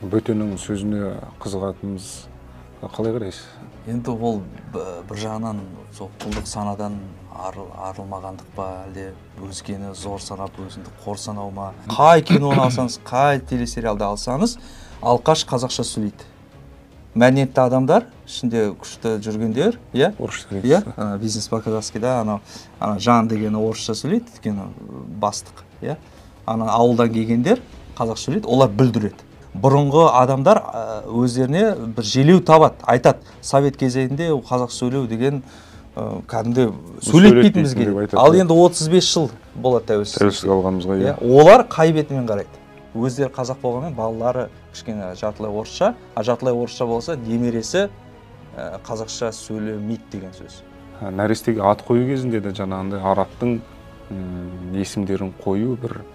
бөтеннің сөзіне қызығатынымыз қалай қарайсыз? Енді ол бір жағынан сол құлдық санадан арылмағандық па, әлде өзгені зор санап өзіңді қор санау ма? Қай киноны алсаңыз, қай телесериалды алсаңыз, алқаш қазақша сөйлейді. Мәдениетті адамдар, ішінде күшті жүргендер, иә? Орысша иә? Бизнес по-казахски, да, ана Жан дегені орысша сөйлейді, өйткені бастық, иә? Ауылдан келгендер қазақша сөйлейді, олар бүлдіреді. Бұрынғы адамдар өздеріне бір желеу табады, айтады. Совет кезеңінде қазақ сөйлеу деген кәдімгі сөйлетпейтін бізге. Ал енді 35 жыл болады тәуелсіздік алғанымызға. Иә. Олар қай бетімен қарайды. Өздері қазақ болғанмен балалары кішкене жартылай орысша, жартылай орысша болса, немересі қазақша сөйлемейді деген сөз. Нәрестеге ат қою кезінде де жаңағындай арабтың есімдерін қою бір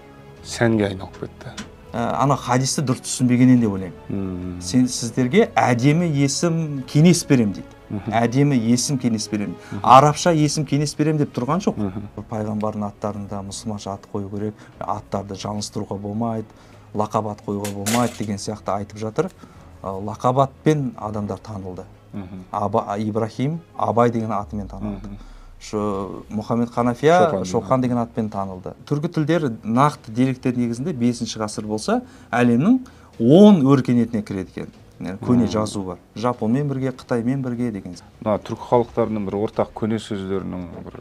сәнге айналып кетті. Ана хадисті дұрыс түсінбегеннен деп ойлаймын. Сіздерге әдемі есім кеңес берем дейді. Әдемі есім кеңес берем. Арабша есім кеңес берем деп тұрған жоқ. Пайғамбардың аттарында мұсылманша ат қою керек, аттарды жалғастыруға болмайды, лақап ат қоюға болмайды деген сияқты айтып жатыр. Лақап атпен адамдар танылды. Ибрахим Абай деген атымен танылды. Мұхаммед Ханафия Шоқан деген атпен танылды. Түркі тілдері нақты деректер негізінде 5-ші ғасыр болса, әлемнің 10 өркениетіне кіреді екен. Көне жазу бар. Жапонмен бірге, Қытаймен бірге деген. Түркі халықтарының бір ортақ көне сөздерінің бір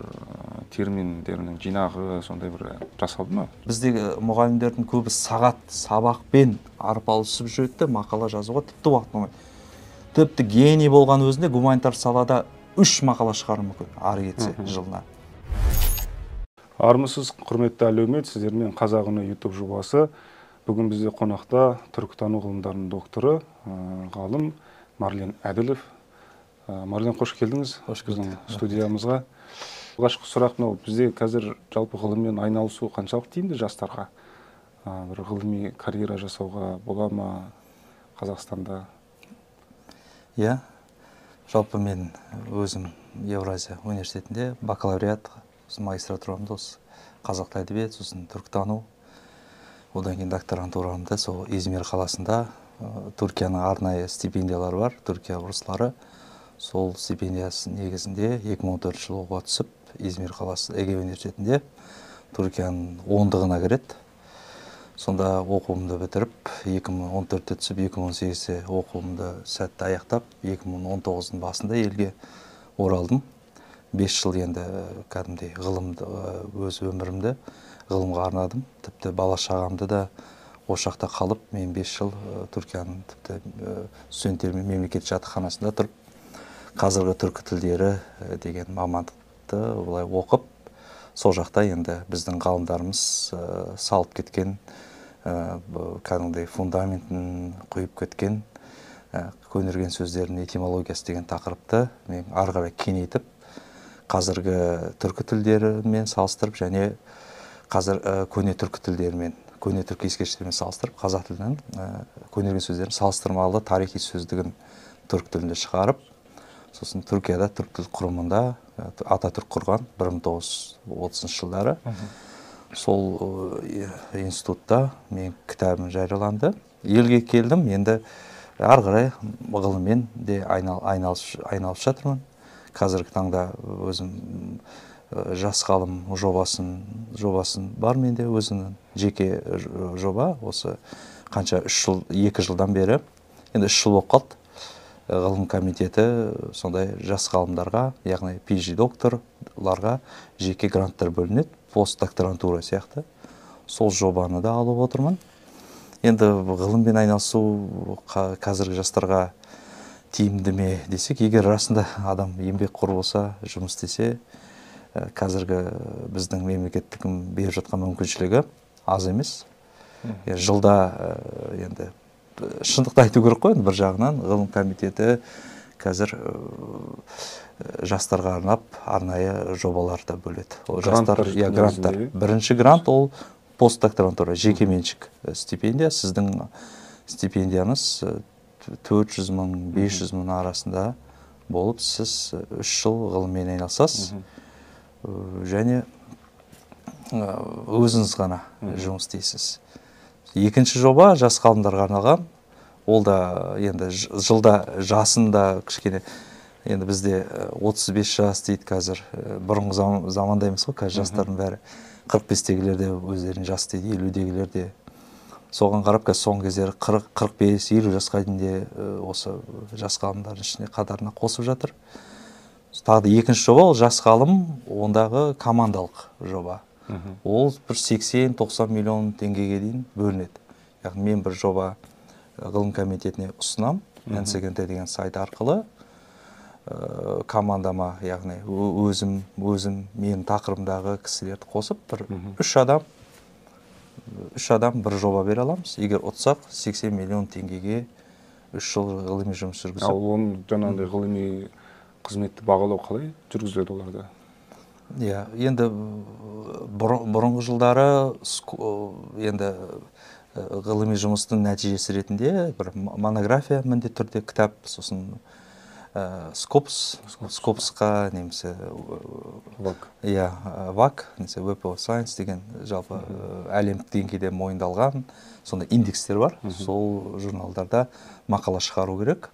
терминдерінің жинағы сондай бір жасалды ма? Біздегі мұғалімдердің көбі сабақпен арпалысып жүреді, мақала жазуға тіпті уақыт болмайды. Тіпті гений болған өзінде гуманитар салада 3 мақала шығару мүмкін, ары кетсе жылына. Армысыз, құрметті әлеумет, сіздермен Қазақ үні YouTube жобасы. Бүгін бізде қонақта түркітану ғылымдарының докторы, ғалым Марлен Әділов. Марлен, қош келдіңіз біздің студиямызға. Алғашқы сұрақ мынау, бізде қазір жалпы ғылыммен айналысу қаншалық тиімді жастарға? Бір ғылыми карьера жасауға бола ма Қазақстанда? Иә. Жалпы мен өзім Евразия университетінде бакалавриат, магистратурамды осы қазақ тілі әдебиет, сосын түркітану, одан кейін докторантурамды сол Измир қаласында Түркияның арнайы стипендиялары бар, Түркия орыстары. Сол стипендиясы негізінде 2014 жылы оқуға түсіп, Измир қаласы Эге университетінде Түркияның 10-дығына кіреді. Сонда оқуымды бітіріп, 2014-те түсіп, 2018-те оқуымды сәтті аяқтап, 2019-дың басында елге оралдым. 5 жыл енді кәдімгідей ғылымды, өз өмірімді ғылымға арнадым. Тіпті бала шағамды да осы жақта қалып, мен 5 жыл Түркияның тіпті студенттермен мемлекет жатақханасында тұрып, қазіргі түркі тілдері деген мамандықты олай оқып, сол жақта енді біздің ғалымдарымыз салып кеткен, кәдімгідей фундаментін құйып кеткен, көнерген сөздердің этимологиясы деген тақырыпты мен ары қарай кеңейтіп, қазіргі түркі тілдерімен салыстырып, және қазір көне түркі тілдерімен, көне түркі ескерткіштерімен салыстырып, қазақ тілінің көнерген сөздерін салыстырмалы тарихи сөздігін түркі тілінде шығарып, сосын Түркияда түркі тіл құрымында Ататүрк құрған 1930 жылдары. Сол институтта мен кітабым жарияланды. Елге келдім, енді ары қарай ғылыммен де айналысып жатырмын. Қазіргі таңда өзім жас ғалым жобасын бар менде, өзінің жеке жоба. Осы қанша 2 жылдан бері, енді 3 жыл болып қалды. Ғылым комитеті сондай жас ғалымдарға, яғни PhD докторларға жеке гранттар бөлінеді, постдокторантура сияқты. Сол жобаны да алып отырмын. Енді ғылыммен айналысу қазіргі жастарға тиімді ме десек, егер расында адам еңбекқор болса, жұмыс істесе, қазіргі біздің мемлекеттің беріп жатқан мүмкіншілігі аз емес. Жылда енді шындықты айту керек қой, бір жағынан ғылым комитеті қазір жастарға арнап арнайы жобаларды бөледі. Жастар, гранттар. Бірінші грант ол постдокторантура, жеке меншік стипендия. Сіздің стипендияңыз 400 мың, 500 мың арасында болып, сіз 3 жыл ғылыммен айналысасыз. Және өзіңіз ғана жұмыс істейсіз. Екінші жоба жас ғалымдарға арналған, ол да енді жылда жасында кішкене, енді бізде 35 жас дейді қазір, бұрынғы заманда емес қой, қазір жастардың бәрі 45-тегілер де өздерін жас дейді, 50-дегілер де. Соған қарап, қазір соңғы кездері 40-45-50 жасқа дейінде осы жас ғалымдардың ішіне қатарына қосып жатыр. Тағы екінші жоба, ол жас ғалым, ондағы командалық жоба. Ол бір 80-90 миллион теңгеге дейін бөлінеді. Яғни мен бір жоба ғылым комитетіне ұсынам, NCGNT деген сайт арқылы, командама, яғни өзім менің тақырыбымдағы кісілерді қосып, бір 3 адам бір жоба бере аламыз. Егер ұтсақ, 80 миллион теңгеге 3 жыл ғылыми жұмыс жүргізіп. Ал оны жаңағындай ғылыми қызметті бағалау қалай жүргізіледі оларда? Иә, енді бұрынғы жылдары енді ғылыми жұмыстың нәтижесі ретінде бір монография міндетті түрде, кітап, сосын Скопсқа немесе ВАК, Web of Science деген жалпы әлемдік деңгейде мойындалған сондай индекстер бар. Сол журналдарда мақала шығару керек.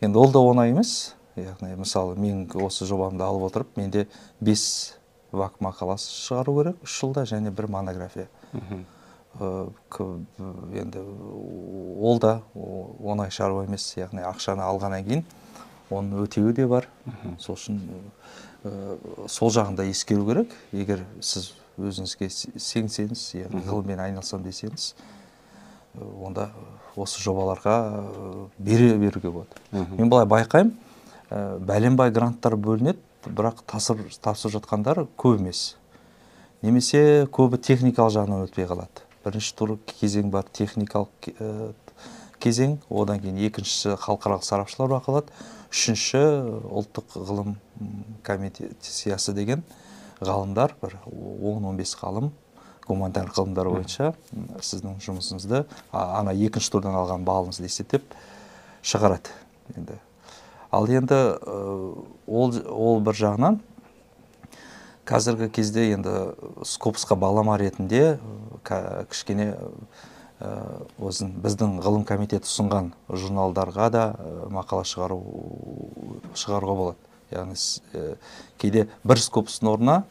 Енді ол да оңай емес. Яғни, мысалы, мен осы жобамды алып отырып, менде 5 ВАК мақаласы шығару керек 3 жылда, және бір монография. Енді ол да оңай шаруа емес. Яғни, ақшаны алғаннан кейін оның өтеуі де бар. Сол үшін сол жағында ескеру керек. Егер сіз өзіңізге сенсеңіз, ғылыммен айналысам десеңіз, онда осы жобаларға беруге болады. Мен былай байқаймын, бәленбай гранттар бөлінеді, бірақ тапсырып жатқандар көп емес. Немесе көбі техникалық жағынан өтпей қалады. Бірінші тур кезең бар, техникалық кезең, одан кейін екіншісі халықаралық сарапшылар бақылады, үшінші ұлттық ғылым комиссиясы деген ғалымдар, бір 10-15 ғалым, гуманитарлық ғылымдар бойынша сіздің жұмысыңызды ана екінші турдан алған балыңызды есептеп шығарады. Ал енді ол бір жағынан қазіргі кезде енді Скопсқа балама ретінде кішкене біздің ғылым комитеті ұсынған журналдарға да мақала шығаруға болады. Яғни кейде бір Скопстың орнына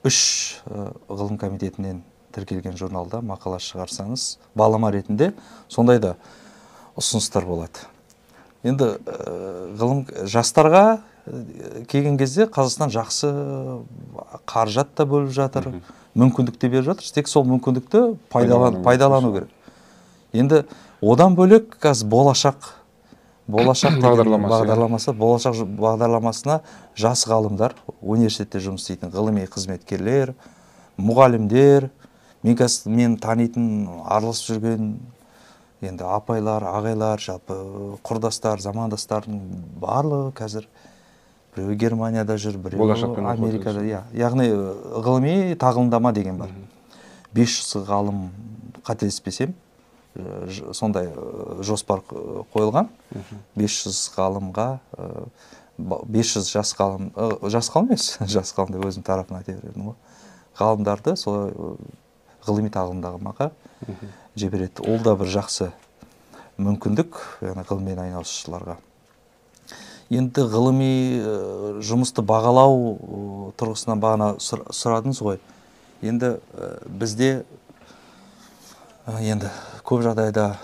3 ғылым комитетінен тіркелген журналда мақала шығарсаңыз, балама ретінде сондай да ұсыныстар болады. Енді ғылым жастарға келген кезде Қазақстан жақсы қаржат та бөліп жатыр, мүмкіндік те беріп жатыр. Тек сол мүмкіндікті пайдалану керек. Енді одан бөлек қазір болашақ бағдарламасына жас ғалымдар, университетте жұмыс істейтін ғылыми қызметкерлер, мұғалімдер, мен танитын, араласып жүрген енді апайлар, ағайлар, жалпы құрдастар, замандастардың барлығы қазір біреуі Германияда жүр, біреуі Америкада. Яғни ғылыми тағылымдама деген бар. 500 ғалым, қателеспесем, сондай жоспар қойылған. 500 ғалымға, 500 жас ғалым емес, жас ғалым деп өзім тарапына айта бердім ғой. Ғалымдарды солай ғылыми тағылымдамаға жібереді. Ол да бір жақсы мүмкіндік ғылыммен айналысушыларға. Енді ғылыми жұмысты бағалау тұрғысынан бағана сұрадыңыз ғой. Енді бізде көп жағдайда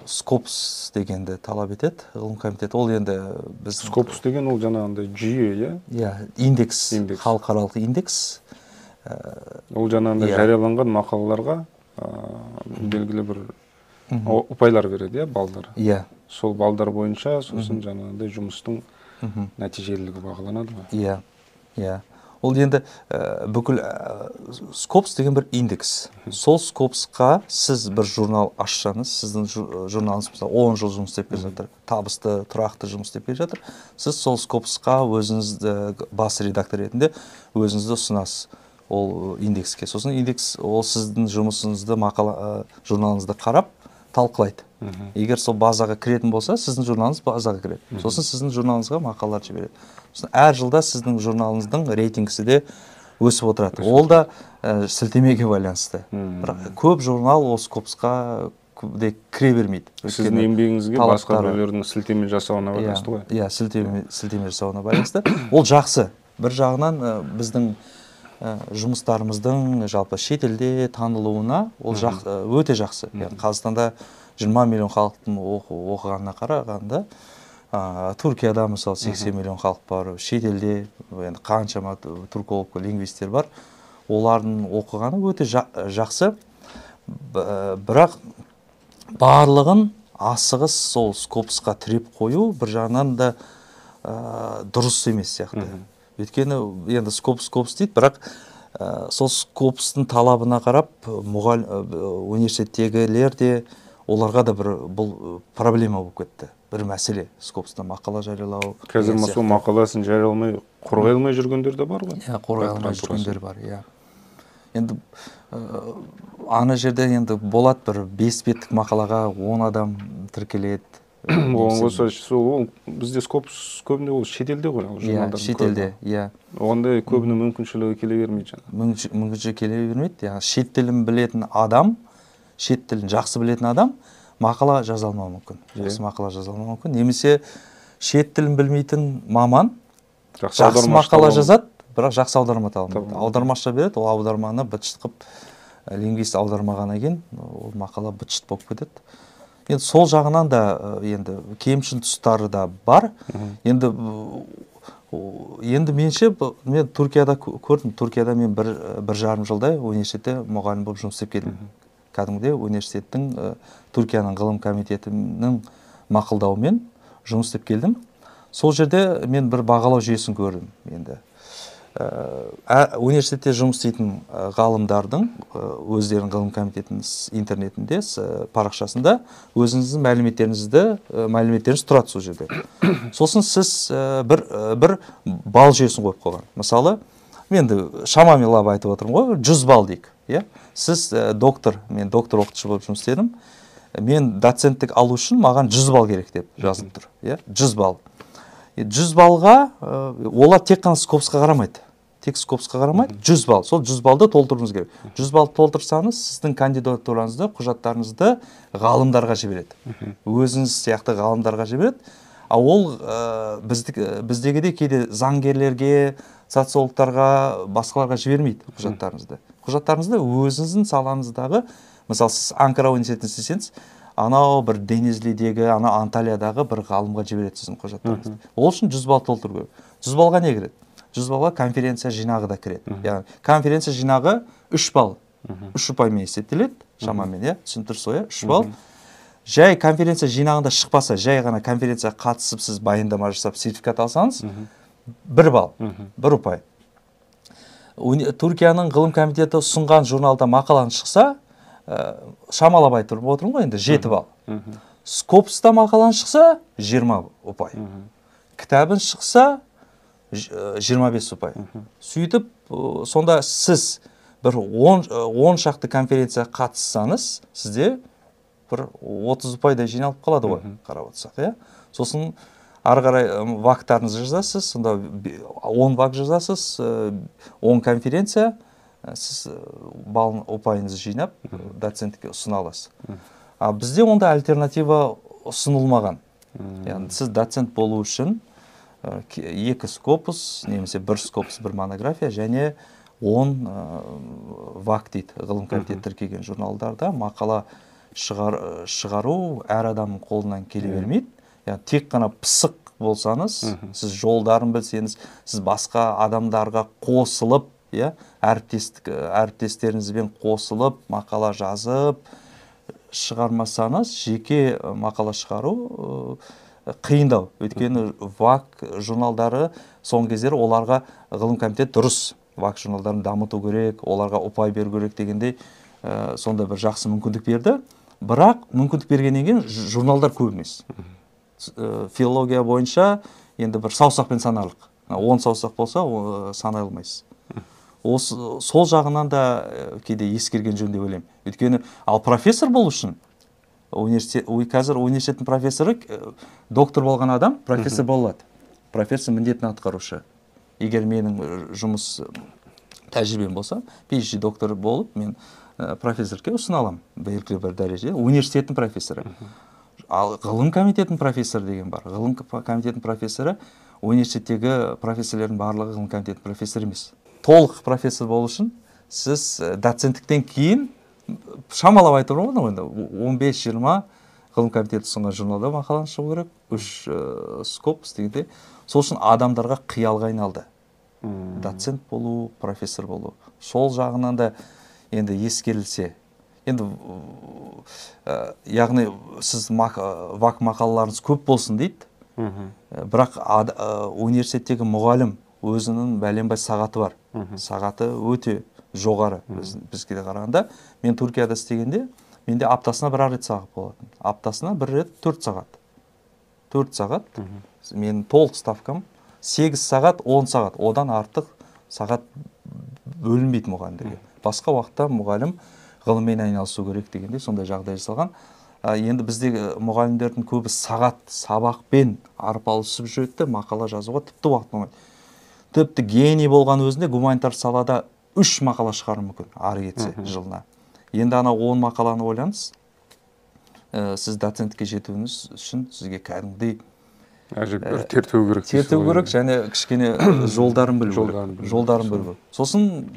Скопс дегенді талап етеді ғылым комитеті. Ол енді біз Скопс деген ол жаңағындай жүйе, индекс, халықаралық индекс. Ол жаңағындай жарияланған мақалаларға белгілі бір ұпайлар береді, балдар. Сол балдар бойынша сосын жаңағындай жұмыстың нәтижелілігі бағаланады ма? Ол енді бүкіл Скопс деген бір индекс. Сол Скопсқа сіз бір журнал ашсаңыз, сіздің журналыңыз 10 жыл жұмыс істеп келе жатыр, табысты, тұрақты жұмыс істеп келе жатыр. Сіз сол Скопсқа өзіңізді бас редактор ретінде өзіңізді ұсынасыз ол индекске. Сосын индекс ол сіздің жұмысыңызды, журналыңызды қарап талқылайды. Егер сол базаға кіретін болса, сіздің журналыңыз базаға кіреді. Сосын сіздің журналыңызға мақалалар жібереді. Әр жылда сіздің журналыңыздың рейтингісі де өсіп отырады. Ол да сілтемеге байланысты. Көп журнал ол Скопсқа кіре бермейді. Сіздің еңбегіңізге басқа біреулердің сілтеме жасауына байланысты ғой. Иә, сілтеме жасауына байланысты. Ол жақсы. Бір жағынан біздің жұмыстарымыздың жалпы шетелде танылуына ол өте жақсы. Қазақстанда 20 миллион халықтың оқығанына қарағанда, Түркияда мысалы 80 миллион халық бар, шетелде енді қаншама турколог, лингвисттер бар. Олардың оқығаны өте жақсы. Бірақ барлығын асығыс сол скопусқа тіреп қою бір жағынан да дұрыс емес сияқты. Өйткені енді скопус дейді, бірақ сол скопустың талабына қарап университеттегілер де оларға да бұл проблема болып кетті. Бір мәселе скопуста мақала жариялау. Қазір сол мақаласын жарияламай, қорғай алмай жүргендер де бар ғой? Иә, қорғай алмай жүргендер бар, иә. Енді ана жерде енді болады бір 5 беттік мақалаға 10 адам тіркеледі. Оған қоса бізде скопус көбіне ол шетелде ғой. Иә, шетелде, иә. Оғандай көбіне мүмкіншілігі келе бермейді. Мүмкіншілігі келе бермейді. Шет тілін білетін адам, шет тілін жақсы білетін адам мақала жаза алмауы мүмкін. Жақсы мақала жаза алмауы мүмкін. Немесе шет тілін білмейтін маман жақсы мақала жазады, бірақ жақсы аударма таба алмайды. Аудармашы береді, ол аударманы быт-шыт қып, лингвист аудармағаннан кейін ол мақала быт-шыт болып кетеді. Енді сол жағынан да енді кемшін тұстары да бар. Енді менше мен Түркияда көрдім. Түркияда мен бір жарым жылдай университетте мұғалім болып жұмыс істеп келдім. Кәдімгідей университеттің Түркияның ғылым комитетінің мақұлдауымен жұмыс істеп келдім. Сол жерде мен бір бағалау жүйесін көрдім. Енді университетте жұмыс істейтін ғалымдардың өздерінің ғылым комитетінің интернетінде парақшасында өзіңіздің мәліметтеріңіз тұрады сол жерде. Сосын сіз бір балл жүйесін қойып қойған. Мысалы, мен шамамен лап айтып отырмын ғой, 100 балл дейік. Сіз мен доктор оқытушы болып жұмыс істедім. Мен доценттік алу үшін маған 100 балл керек деп жазылып тұр. 100 балл. 100 баллға олар тек қана скопусқа қарамайды. Тек скопусқа қарамайды, 100 балл. Сол 100 баллды толтыруыңыз керек. 100 балл толтырсаңыз, сіздің кандидатураңызды, құжаттарыңызды ғалымдарға жібереді. Өзіңіз сияқты ғалымдарға жібереді. Ол біздегідей кейде заңгерлерге, социологтарға, басқаларға жібермейді құжаттарыңызды. Құжаттарыңызды өзіңіздің салаңыздағы, мысалы, сіз Анкара университетінде істесеңіз, анау бір Денизлидегі, анау Анталиядағы бір ғалымға жібереді сіздің құжаттарыңызды. Ол үшін 100 балл толтыру керек. 100 баллға не кіреді? 100 баллға конференция жинағы да кіреді. Яғни конференция жинағы 3 балл. 3 ұпаймен есептеледі, шамамен, түсіндірсіз, 3 балл. Жай конференция жинағында шықпаса, жай ғана конференция қатысып, сіз баяндама жасап, сертификат алсаңыз, 1 балл, 1 ұпай. Түркияның ғылым комитеті ұсынған журналда мақаланы шықса, шамалап айтып отырмын ғой, енді 7 балл. Скопуста мақаланы шықса, 20 ұпай. Кітабын шықса, 25 ұпай. Сөйтіп, сонда сіз бір 10 шақты конференция қатыссаңыз, сізде бір 30 ұпайдай жиналып қалады ғой, қарап отырсақ. Сосын ары қарай вактарыңызды жазасыз, сонда 10 вак жазасыз, 10 конференция, сіз ұпайыңызды жинап, доцентке ұсына аласыз. Бізде онда альтернатива ұсынылмаған. Сіз доцент болу үшін 2 скопус, немесе 1 скопус, 1 монография, және 10 вак дейді, ғылым комитеті тіркеген журналдарда мақала шығару әр адамның қолынан келе бермейді. Тек қана пысық болсаңыз, сіз жолдарын білсеңіз, сіз басқа адамдарға қосылып, әріптестеріңізбен қосылып, мақала жазып, шығармасаңыз, жеке мақала шығару қиындау. Өйткені ВАК журналдары соңғы кездері оларға ғылым комитет дұрыс ВАК журналдарын дамыту керек, оларға ұпай беру керек дегендей сонда бір жақсы мүмкіндік берді. Бірақ мүмкіндік бергеннен кейін журналдар көп емес. Филология бойынша енді бір саусақпен санарлық. 10 саусақ болса, санай алмайсыз. Сол жағынан да кейде ескерген жөн деп ойлаймын. Өйткені ал профессор болу үшін қазір университеттің профессоры доктор болған адам профессор бола алады. Профессор міндетін атқарушы. Егер менің жұмыс тәжірибем болса, PhD доктор болып, мен профессорке ұсына аламын, белгілі бір дәреже, университеттің профессоры. Ал ғылым комитетінің профессоры деген бар. Ғылым комитетінің профессоры университеттегі профессорлардың барлығы ғылым комитетінің профессоры емес. Толық профессор болу үшін сіз доценттіктен кейін шамалап айтуға болады ғой, 15-20 ғылым комитеті ұсынған журналда мақаланы шығу керек, 3 скопус дегенде. Сол үшін адамдарға қиялға айналды. Доцент болу, профессор болу. Сол жағынан да енді ескерілсе, енді яғни сіз вак мақалаларыңыз көп болсын дейді. Бірақ университеттегі мұғалім өзінің бәленбай сағаты бар. Сағаты өте жоғары бізге қарағанда. Мен Түркияда істегенде, менде аптасына бір рет сағат болатын. Аптасына бір рет 4 сағат. 4 сағат. Мен толық ставкам 8 сағат, 10 сағат. Одан артық сағат бөлінбейді мұғалімдерге. Басқа уақытта мұғалім ғылыммен айналысу керек дегенде сондай жағдай жасалған. Енді біздегі мұғалімдердің көбі сабақпен арпалысып жүреді, мақала жазуға тіпті уақыт болмайды. Тіпті гений болған өзінде гуманитар салада 3 мақала шығару мүмкін, ары кетсе жылына. Енді ана 10 мақаланы ойлаңыз, сіз доцентке жетуіңіз үшін сізге кәдімгідей тертеу керек. Тертеу керек, және кішкене жолдарын білу. Сосын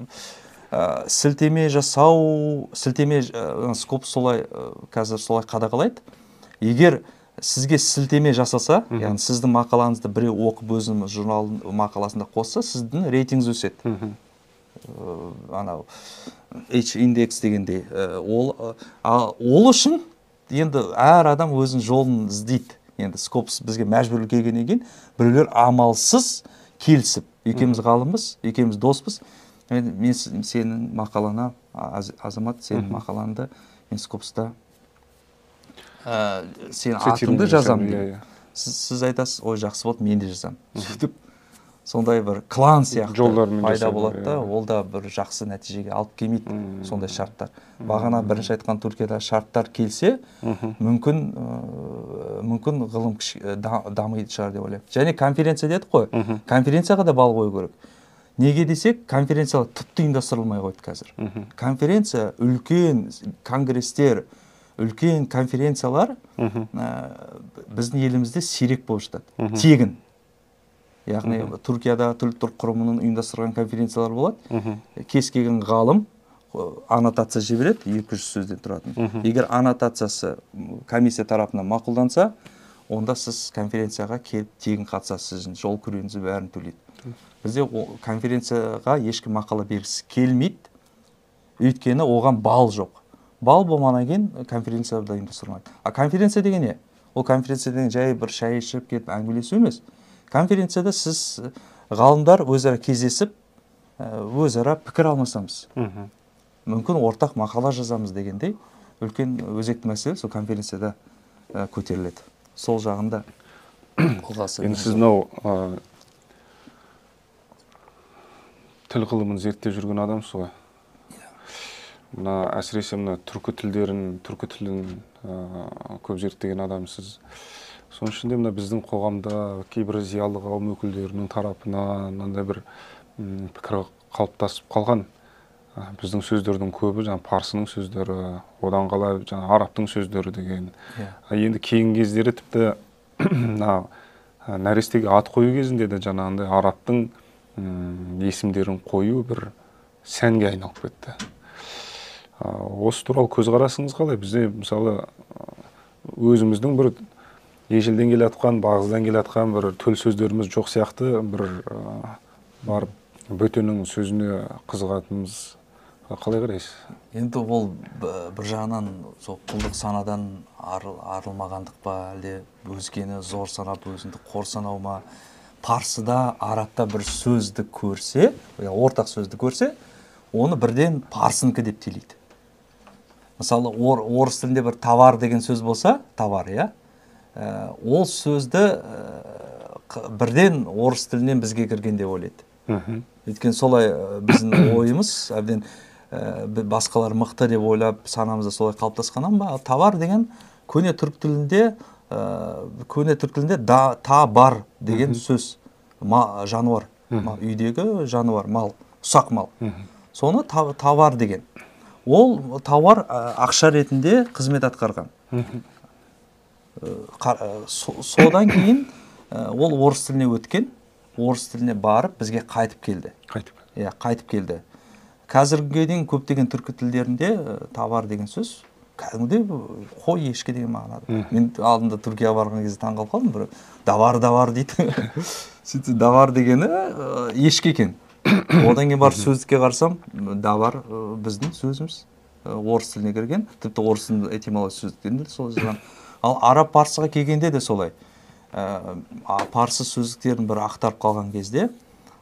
сілтеме жасау, скоп солай қазір солай қадағалайды. Егер сізге сілтеме жасаса, яғни сіздің мақалаңызды біреу оқып өзінің журнал мақаласында қосса, сіздің рейтингіңіз өседі. Анау H-индекс дегендей. Ол үшін енді әр адам өзінің жолын іздейді. Енді скопус бізге мәжбүрлі келгеннен кейін біреулер амалсыз келісіп, екеуміз ғалымбыз, екеуміз доспыз. Мен сенің мақалана, Азамат, сенің мақаланды мен скопуста сен атыңды жазамын. Сіз айтасыз, ой жақсы болды, мен де жазамын. Сөйтіп сондай бір клан сияқты пайда болады да, ол да бір жақсы нәтижеге алып келмейді сондай шарттар. Бағана бірінші айтқан Түркияда шарттар келсе, мүмкін ғылым дамиды шығар деп ойлаймын. Және конференция дедік қой, конференцияға да бал қою керек. Неге десек, конференциялар тіпті ұйымдастырылмай қойды қазір. Конференция, үлкен конгресстер, үлкен конференциялар біздің елімізде сирек болып жатады. Тегін. Яғни Түркияда Түрік құрымының ұйымдастырған конференциялар болады. Кез келген ғалым аннотация жібереді, 200 сөзден тұратын. Егер аннотациясы комиссия тарапынан мақұлданса, онда сіз конференцияға келіп тегін қатысасыз, сіздің жол күреңізді бәрін төлейді. Бізде конференцияға ешкім мақала бергісі келмейді, өйткені оған бал жоқ. Бал болмағаннан кейін конференцияда ұйымдастырылмайды. Конференция деген не? Ол конференция деген жай бір шай ішіп кетіп әңгімелесу емес. Конференцияда сіз ғалымдар өзара кездесіп, өзара пікір алмасамыз. Мүмкін ортақ мақала жазамыз дегендей үлкен өзекті мәселе сол конференцияда көтеріледі. Сол жағында қолғасы. Енді сіз мынау тіл ғылымын зерттеп жүрген адамсыз ғой. Мына әсіресе мына түркі тілін көп зерттеген адамсыз. Соның ішінде мына біздің қоғамда кейбір зиялы қауым өкілдерінің тарапынан мынандай бір пікір қалыптасып қалған. Біздің сөздердің көбі парсының сөздері, одан қалай арабтың сөздері деген. Енді кейін кездері тіпті нәрестеге ат қою кезінде де жаңағындай арабтың есімдерін қою бір сәнге айналып кетті. Осы туралы көзқарасыңыз қалай? Бізде мысалы өзіміздің бір ежелден келе жатқан, бағыздан келе жатқан бір төл сөздеріміз жоқ сияқты, бір барып бөтеннің сөзіне қызығатынымыз қалай қарайсыз? Енді ол бір жағынан құлдық санадан арылмағандық па, әлде өзгені зор санап, өзінді қор санау ма? Парсыда, арабта бір сөзді көрсе, ортақ сөзді көрсе, оны бірден парсыныкі деп телейді. Мысалы, орыс тілінде бір товар деген сөз болса, товар, ол сөзді бірден орыс тілінен бізге кірген деп ойлайды. Өйткені солай біздің ойымыз, әбден басқалар мықты деп ойлап, санамызда солай қалыптасқаннан ба, товар деген көне түрік тілінде та бар деген сөз, жануар, үйдегі жануар, мал, ұсақ мал. Соны товар деген. ол тауар ақша ретінде қызмет атқарған. Содан кейін ол орыс тіліне өткен, орыс тіліне барып бізге қайтып келді. Қайтып келді. Қазірге дейін көптеген түркі тілдерінде товар деген сөз кәдімгідей қой, ешкі деген мағынада. Мен алдында Түркияға барған кезде таңғалып қалдым, бір давар дейді. Сөйтсе давар дегені ешкі екен. Одан кейін барып сөздікке қарасам, давар біздің сөзіміз, орыс тіліне кірген, тіпті орыстың этимология сөздіктерінде де солай жазған. Ал араб парсыға келгенде де солай. Парсы сөздіктерін бір ақтарып қалған кезде,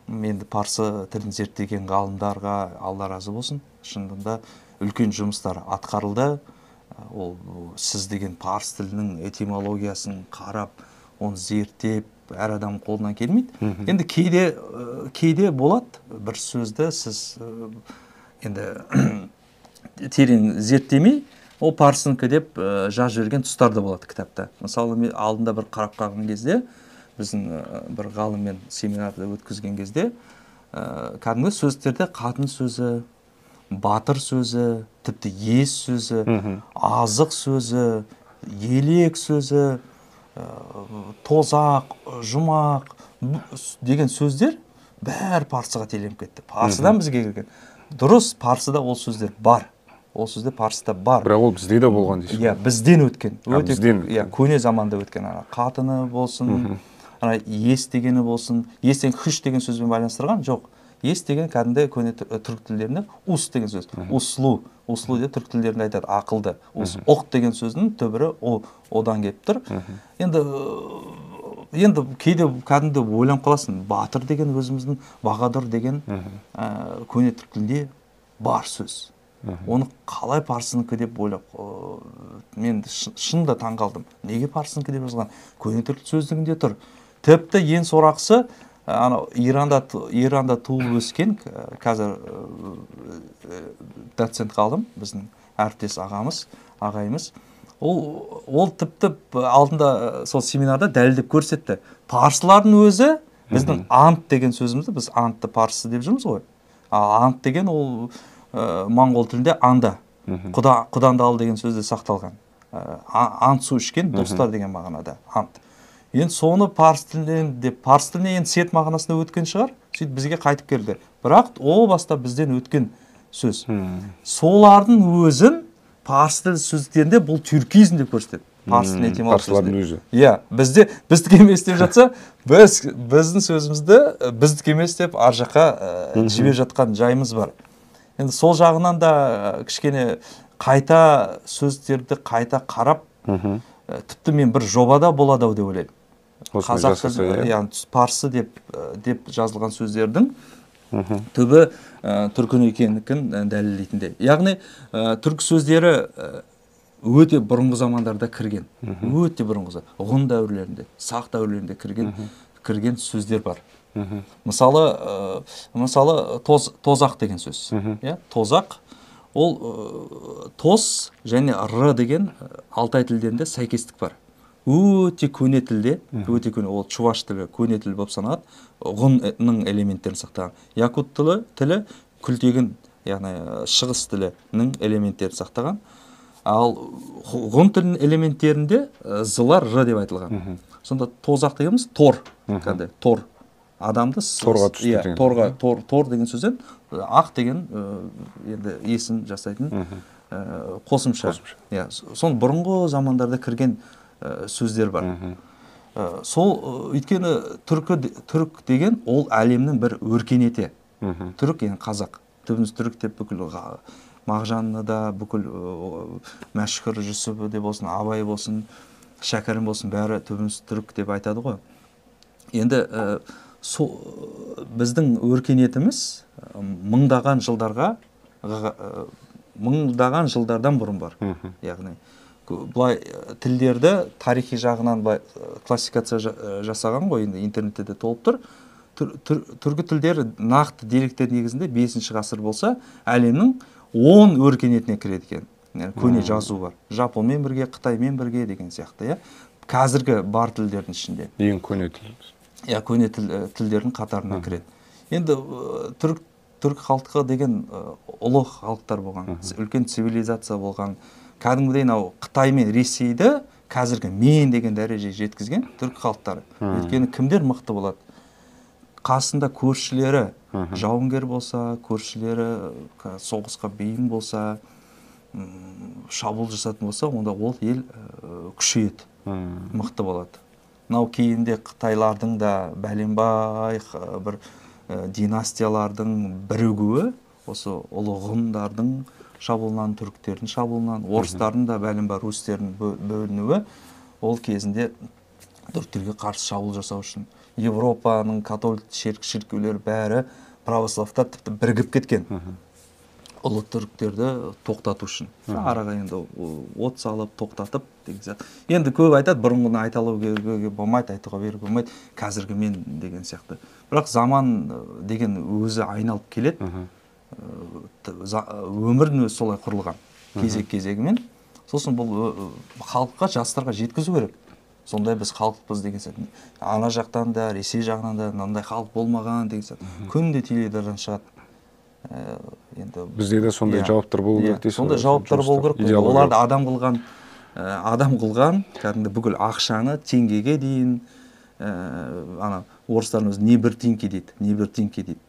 енді парсы тілін зерттеген ғалымдарға Алла разы болсын, шынында үлкен жұмыстар атқарылды. Ол сіз деген парсы тілінің этимологиясын қарап, оны зерттеп, әр адам қолынан келмейді. Енді кейде болады бір сөзді сіз енді терең зерттемей, ол парсынікі деп жазып жіберген тұстар да болады кітапта. Мысалы, мен алдында бір қарап қалған кезде, біздің бір ғалыммен семинарды өткізген кезде, кәдімгі сөздерде қатын сөзі, батыр сөзі, тіпті ес сөзі, азық сөзі, елек сөзі, тозақ, жұмақ деген сөздер бәрі парсыға теленіп кетті. Парсыдан бізге келген. Дұрыс, парсыда ол сөздер бар. Ол сөзде парсыда бар. Бірақ ол бізде де болған дейсіз. Иә, бізден өткен. Иә, көне заманда өткен. Қатыны болсын, ес дегені болсын. Ес деген күш деген сөзбен байланыстырған жоқ. Ес деген кәдімгі көне түрік тілдерінде ус деген сөз. Услу деп түрік тілдерінде айтады, ақылды. Оқ деген сөздің түбірі одан келіп тұр. Енді кейде кәдімгі ойланып қаласың, батыр деген өзіміздің, бағадыр деген көне түрік тілінде бар сөз. Оны қалай парсынікі деп ойлап, мен шынында таңғалдым. Неге парсынікі деп жазған? Көне түрік сөздігінде тұр. Тіпті ең сорақысы, Иранда туып өскен, қазір доцент ғалым, біздің әріптес ағайымыз, ол тіпті алдында сол семинарда дәлелдеп көрсетті. Парсылардың өзі, біздің ант деген сөзімізді, біз антты парсы деп жүрміз ғой. Ант деген ол моңғол тілінде анда, құдандалы деген сөзде сақталған. Ант су ішкен достар деген мағынада ант. Енді соны парсы тіліне енді сет мағынасына өткен шығар, сөйтіп бізге қайтып келді. Бірақ о баста бізден өткен сөз. Солардың өзін парсы тілі сөздіктерінде бұл тюркизм деп көрсетеді. Парсы тілі этимологиясында. Парсылардың өзі. Иә, біздікі емес деп жатса, біздің сөзімізді біздікі емес деп ар жаққа жіберіп жатқан жайымыз бар. Енді сол жағынан да кішкене қайта сөздерді қайта қарап, тіпті мен бір жобада болады деп ойлаймын. Қазақ тілі, парсы деп жазылған сөздердің түбі түркі екендігін дәлелдейтіндей. Яғни түркі сөздері өте бұрынғы замандарда кірген. Өте бұрынғы, ғұн дәуірлерінде, сақ дәуірлерінде кірген сөздер бар. Мысалы тозақ деген сөз. Тозақ, ол тос және р деген алтай тілдерінде сәйкестік бар. Өте көне тілде, ол чуваш тілі, көне тілі болып саналады, ғұнның элементтерін сақтаған. Якут тілі күлтегін, яғни шығыс тілінің элементтерін сақтаған. Ал ғұн тілінің элементтерінде зылар р деп айтылған. Сонда тозақ дегеніміз тор, тор. Адамды торға түсті. Тор деген сөзден ақ деген есін жасайтын қосымша. Сон бұрынғы замандарда кірген сөздер бар. Сол өйткені түрік деген ол әлемнің бір өркениеті. Түрік енді қазақ. Түбіміз түрік деп бүкіл Мағжанны да, бүкіл Мәшһүр Жүсіп де болсын, Абай болсын, Шәкәрім болсын, бәрі түбіміз түрік деп айтады ғой. Енді біздің өркениетіміз мыңдаған жылдардан бұрын бар. Яғни бұлай тілдерді тарихи жағынан классификация жасаған ғой, енді интернетте де толып тұр. Түркі тілдері нақты деректер негізінде 5-ші ғасыр болса, әлемнің 10 өркениетіне кіреді екен. Көне жазу бар. Жапонмен бірге, Қытаймен бірге деген сияқты. Қазіргі бар тілдердің ішінде. Ең көне тіл. Көне тілдердің қатарына кіреді. Енді түрік халқы деген ұлы халықтар болған, үлкен цивилизация болған. Кәдімгідей Қытай мен Ресейді қазіргі мен деген дәрежеге жеткізген түрік халықтары. Өйткені кімдер мықты болады? Қасында көршілері жауынгер болса, көршілері соғысқа бейім болса, шабуыл жасатын болса, онда ол ел күшейеді, мықты болады. Кейінде Қытайлардың да бәленбай бір династиялардың бірігуі, осы ұлы ғұндардың шабуылынан, түріктердің шабуылынан, орыстардың да бәленбай рустердің бөлінуі, ол кезінде түріктерге қарсы шабуыл жасау үшін Европаның католик шіркеулері бәрі православтар тіпті бірігіп кеткен. Ұлы түріктерді тоқтату үшін. Араға енді от салып, тоқтатып деген сияқты. Енді көп айтады, бұрынғыны айталауға болмайды, айтуға беруге болмайды, қазіргі мен деген сияқты. Бірақ заман деген өзі айналып келеді. Өмірдің өзі солай құрылған. Кезек-кезегімен. Сосын бұл халыққа, жастарға жеткізу керек. Сондай біз халықпыз деген сияқты. Ана жақтан да, Ресей жағынан да мынандай халық болмаған деген сияқты. Күнде теледидардан шығады. Бізде де сондай жауаптар болу керек дейсіз. Сондай жауаптар болу керек. Оларды адам қылған, кәдімгі бүкіл ақшаны теңгеге дейін, ана орыстардың өзі не бір теңге дейді, не бір теңге дейді.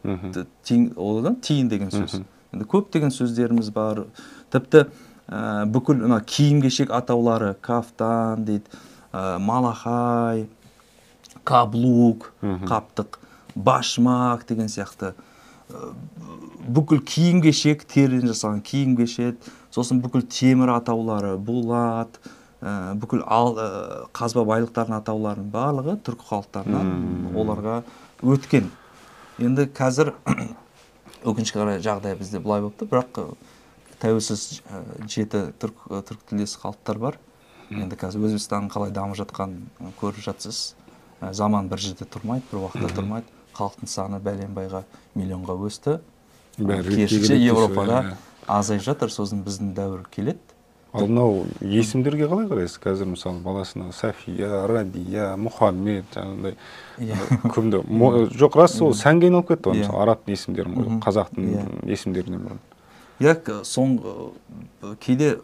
Одан тиын деген сөз. Көп деген сөздеріміз бар. Тіпті бүкіл киім-кешек атаулары, кафтан дейді, малахай, каблук, қаптық, башмак деген сияқты. Бүкіл киім-кешек, теріден жасалған киім-кешек, сосын бүкіл темір атаулары, болат, бүкіл қазба байлықтардың атауларының барлығы түркі халықтарынан оларға өткен. Енді қазір өкінішке қарай жағдай бізде бұлай болыпты, бірақ тәуелсіз 7 түрік тілдес халықтар бар. Енді қазір Өзбекстанның қалай дамып жатқан көріп жатсыз. Заман бір жерде тұрмайды, бір уақытта тұрмайды. Халықтың саны бәленбайға миллионға өсті. Керісінше Европада азайып жатыр, сосын біздің дәуір келеді. Ал мынау есімдерге қалай қарайсыз? Қазір мысалы баласына Сафия, Рабия, Мұхаммед, жаңағыдай көбінде жоқ, рас ол сәнге айналып кетті ғой, мысалы арабтың есімдерін ғой, қазақтың есімдерінен бұрын. Соң кейде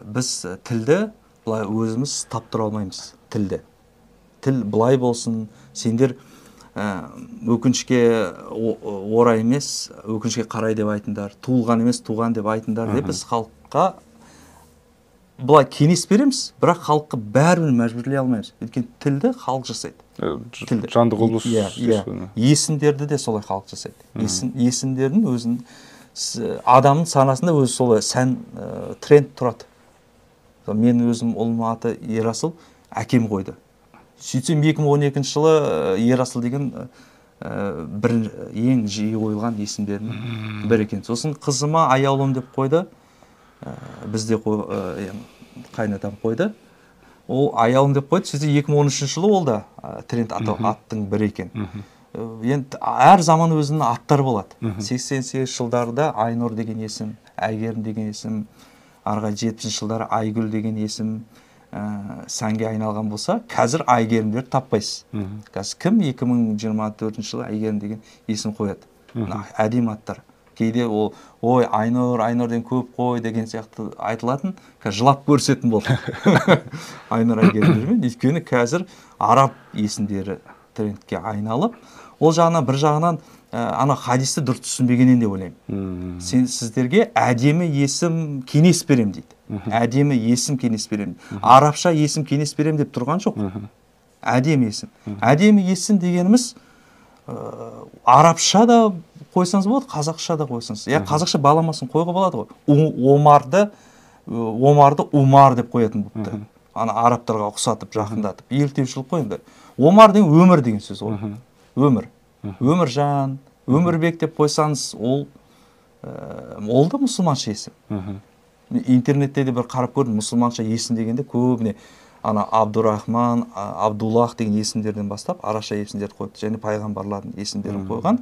біз тілді былай өзіміз таптыра алмаймыз, тілді. Тіл былай болсын, сендер өкінішке орай емес, өкінішке қарай деп айтындар, туылған емес, туған деп айтындар деп біз халыққа былай кеңес береміз, бірақ халыққа бәрін мәжбүрлей алмаймыз. Өйткені тілді халық жасайды. Жанды құбылыс. Есімдерді де солай халық жасайды. Есімдердің өзін адамның санасында өзі солай сән тренд тұрады. Мен өзім ұлым аты Ерасыл, әкем қойды. Сөйтсем 2012 жылы Ерасыл деген бір ең жиі қойылған есімдердің бір екен. Сосын қызыма Аяулым деп қойды. Бізде қайнатам қойды. Ол Аяулым деп қойды. Сөйтсе 2013 жылы ол да тренд аттың бірі екен. Енді әр заман өзінің аттар болады. 88 жылдарда Айнұр деген есім, Әйгерім деген есім, арғы 70 жылдары Айгүл деген есім сәнге айналған болса, қазір Айгерімдерді таппайсыз. Қазір кім 2024 жылы Айгерім деген есім қояды? Әдем аттар. Кейде ол, ой, Айнұрден көп қой деген сияқты айтылатын, жылап көрсетін болды. Айнұр Айгерімдермен. Өйткені қазір араб есімдері трендке айналып, ол жағынан бір жағынан ана хадисті дұрыс түсінбегенен деп ойлаймын. Сіздерге әдемі есім кеңес берем дейді. Әдемі есім кеңес берем. Арабша есім кеңес берем деп тұрған жоқ. Әдемі есім. Әдемі есім дегеніміз арабша да қойсаңыз болады, қазақша да қойсаңыз. Қазақша баламасын қойға болады ғой. Омарды Умар деп қоятын болыпты. Ана арабтарға ұқсатып, жақындатып, елтеушілік қойынды. Омар деген өмір деген сөз ол. Өмір. Өміржан, Өмірбек деп қойсаңыз, ол да мұсылманша есім. Интернетте де бір қарап көрдім, мұсылманша есім дегенде көбіне ана Абдурахман, Абдуллах деген есімдерден бастап араша есімдерді қойды, және пайғамбарлардың есімдерін қойған.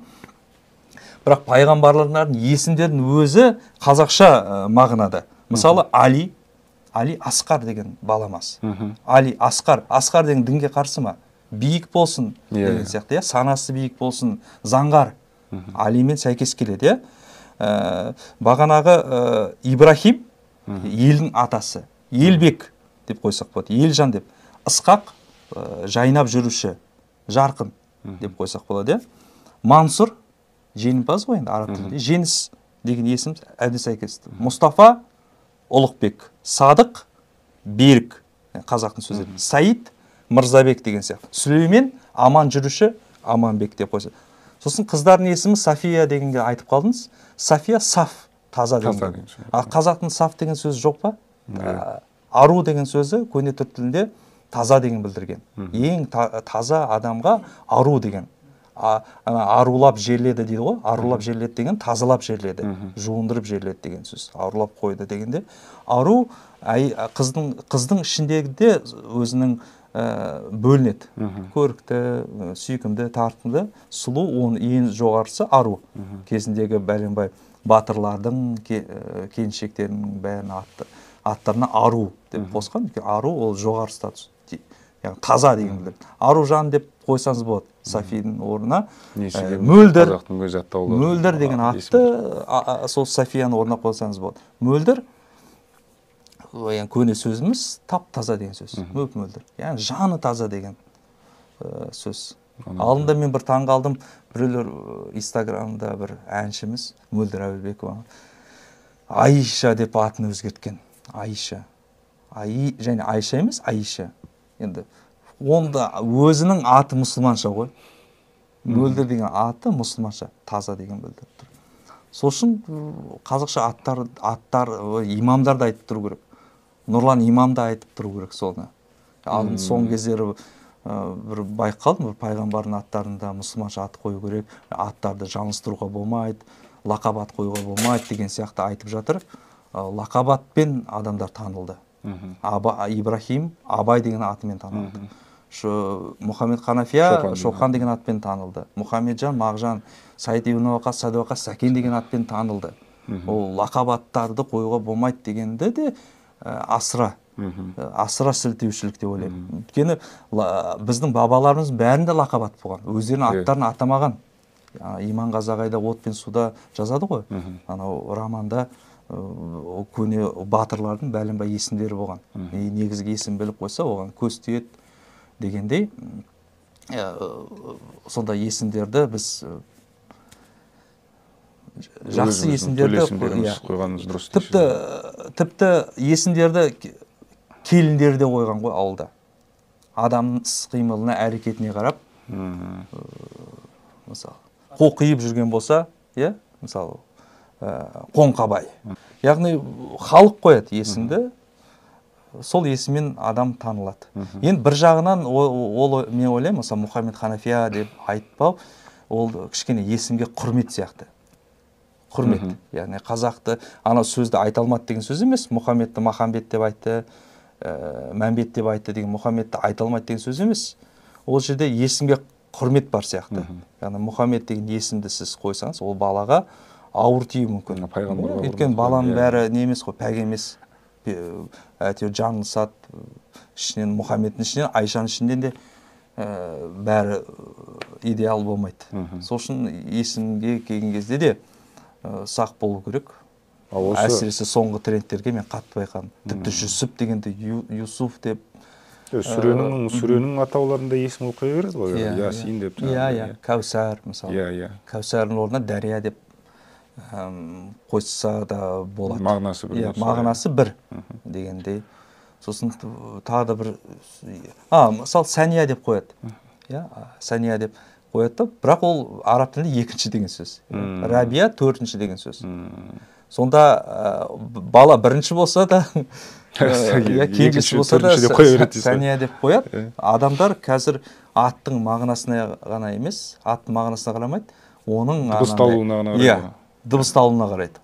Бірақ пайғамбарлардың есімдердің өзі қазақша мағынада. Мысалы Али Асқар деген баламас. Али Асқар деген дінге қарсы ма? Биік болсын деген сияқты, санасы биік болсын, заңғар. алимен сәйкес келеді, иә. Бағанағы Ибрахим елдің атасы, Елбек деп қойсақ болады, Елжан деп. Ысқақ жайнап жүруші, жарқын деп қойсақ болады, иә. Мансұр жеңімпаз ғой енді араб тілінде. Жеңіс деген есім әбден сәйкес. Мұстафа Ұлықбек, Садық Берік, қазақтың сөздері. Саид Мырзабек деген сияқты. Сүлеймен аман жүруші, Аманбек деп қойса. Сосын қыздардың есімі Сафия дегенге айтып қалдыңыз. Сафия саф, таза деген. Қазақтың саф деген сөзі жоқ па? Ару деген сөзі көне түрік тілінде таза деген білдірген. Ең таза адамға ару деген. Арулап жерледі дейді ғой. Арулап жерледі деген тазалап жерледі, жуындырып жерледі деген сөз. Арулап қойды дегенде. Ару қыздың ішіндегі де өзінің бөлінеді. Көрікті, сүйкімді, тартымды, сұлу, оның ең жоғарысы ару. Кезіндегі бәленбай батырлардың, келіншектерінің бәрін аттарына ару деп қосқан. Ару ол жоғары статус. Яғни таза деген білдіреді. Аружан деп қойсаңыз болады. Софияның орнына Мөлдір деген атты сол Софияның орнына қойсаңыз болады. Мөлдір көне сөзіміз тап-таза деген сөз. Мөлдір. Яғни жаны таза деген сөз. Алдында мен бір таң қалдым, біреулер Инстаграмда бір әншіміз Мөлдір Әуелбекова Аиша деп атын өзгерткен. Аиша. Және Айша емес, Аиша. Енді онда өзінің аты мұсылманша ғой. Мөлдір деген аты мұсылманша, таза деген білдіріп тұр. Сол үшін қазақша аттар имамдар да айтып тұру керек. Нұрлан имам да айтып тұру керек соны. Соңғы кездері бір байқалдым, бір пайғамбардың аттарында мұсылманша ат қою керек, аттарды жалғастыруға болмайды, лақап ат қоюға болмайды деген сияқты айтып жатыр. Лақап атпен адамдар танылды. Ибрахим Абай деген атымен танылды. Мұхаммед Ханафия Шоқан деген атпен танылды. Мұхаммеджан Мағжан, Саид ибн Уақас, Садуақас Сәкен деген атпен танылды. Ол лақап аттарды қоюға болмайды дегенді де асыра сілтеушілік деп ойлаймын. Өйткені біздің бабаларымыз бәрінде лақап ат болған. Өздерінің аттарын атамаған. Иманғазағайда от пен суда жазады ғой. Анау романда көне батырлардың бәленбай есімдері болған. Негізгі есім біліп қойса, оған көз тиеді дегендей. Сонда есімдерді біз жақсы есімдерді қойғанымыз дұрыс. Тіпті есімдерді келіндерді қойған ғой ауылда. Адамның іс-қимылына, әрекетіне қарап, мысалы, қоқиып жүрген болса, мысалы, Қоңқабай. Яғни халық қояды есімді, сол есіммен адам танылады. Енді бір жағынан ол мен ойлаймын, мысалы Мұхаммед Ханафия деп айтпау, ол кішкене есімге құрмет сияқты. Құрмет. Яғни қазақты ана сөзді айта алмады деген сөз емес. Мұхаммедті Махамбет деп айтты, Мәмбет деп айтты деген Мұхаммедті айта алмайды деген сөз емес. Ол жерде есімге құрмет бар сияқты. Яғни Мұхаммед деген есімді сіз қойсаңыз, ол балаға ауыр тиюі мүмкін. Өйткені баланың бәрі не емес қой, пәк емес. Әйтеуір жаңылысады. Ішінен Мұхаммедтің ішінен, Айшаның ішінен де бәрі идеал болмайды. Сол үшін есімге келген кезде де сақ болу керек. Әсіресе соңғы трендтерге мен қатты байқадым. Тіпті Жүсіп дегенде Юсуф деп. Сүренің атауларында есім қоя береді ғой. Ясин деп. Кәусар мысалы. Кәусардың орнына Дәрия деп қойса да болады. Мағынасы бір дегендей. Сосын тағы да бір, мысалы Сәния деп қояды. Сәния деп қояды, бірақ ол араб тілінде екінші деген сөз. Рабия төртінші деген сөз. Сонда бала бірінші болса да, кенжесі болса да Сәния деп қояды. Адамдар қазір аттың мағынасына ғана емес, аттың мағынасына қарамайды, оның дыбысталуына қарайды.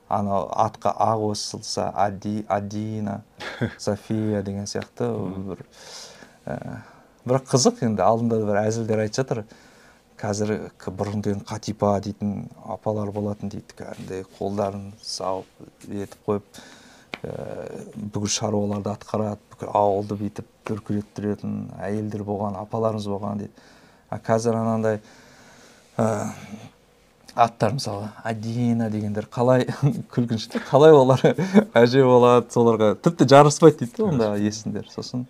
Ана атқа А қосылса, Адина, София деген сияқты бірақ қызық, енді алдында бір әзілдер айтып жатыр. Қазір бұрын деген Қатипа дейтін апалар болатын дейді. Кәдімгідей қолдарын сауып етіп қойып, бүкіл шаруаларды атқарады, бүкіл ауылды бүйтіп дүркіреттіретін әйелдер болған, апаларымыз болған дейді. Қазір анандай аттар мысалы Адина дегендер қалай күлгіншті, қалай олар әже болады, соларға тіпті жараспайды дейді ондағы есімдер. Сосын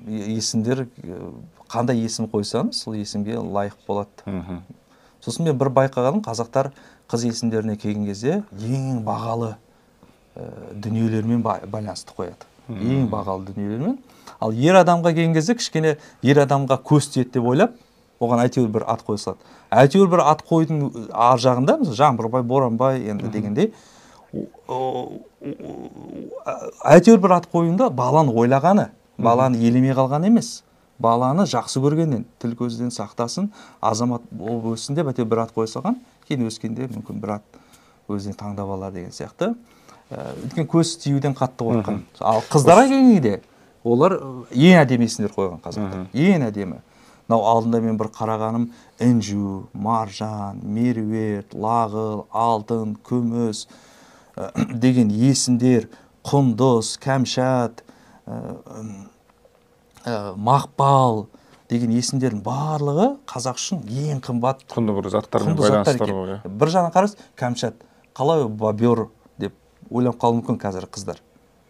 есімдер қандай есім қойсаңыз сол есімге лайық болады. Сосын мен бір байқағаным, қазақтар қыз есімдеріне келген кезде ең бағалы дүниелермен байланысты қояды. Ең бағалы дүниелермен. Ал ер адамға келген кезде кішкене ер адамға көз тиеді деп ойлап, оған әйтеуір бір ат қойса. Әйтеуір бір ат қойдың ар жағында, мысалы Жаңбырбай, Боранбай енді дегендей, әйтеуір бір ат қойында баланы ойлағаны, баланы елемей қалған емес. Баланы жақсы көргеннен, тіл көзден сақтасын, азамат болып өссін деп әйтеуір бір ат қойсаған, кейін өскенде мүмкін бір ат өзіне таңдап алар деген сияқты. Өйткені көз тиюден қатты қорыққан. Ал қыздарға келгенде олар ең әдемі есімдер қойған қазақтар. Ең әдемі. Мынау алдында мен бір қарағаным інжу, маржан, меруерт, лағыл, алтын, күміс деген есімдер, құндыз, кәмшат, мақпал деген есімдердің барлығы қазақ үшін ең қымбат құнды бір заттармен байланыстыру ғой. Бір жағынан қарасаңыз, кәмшат, қалай бобер деп ойлап қалуы мүмкін қазір қыздар.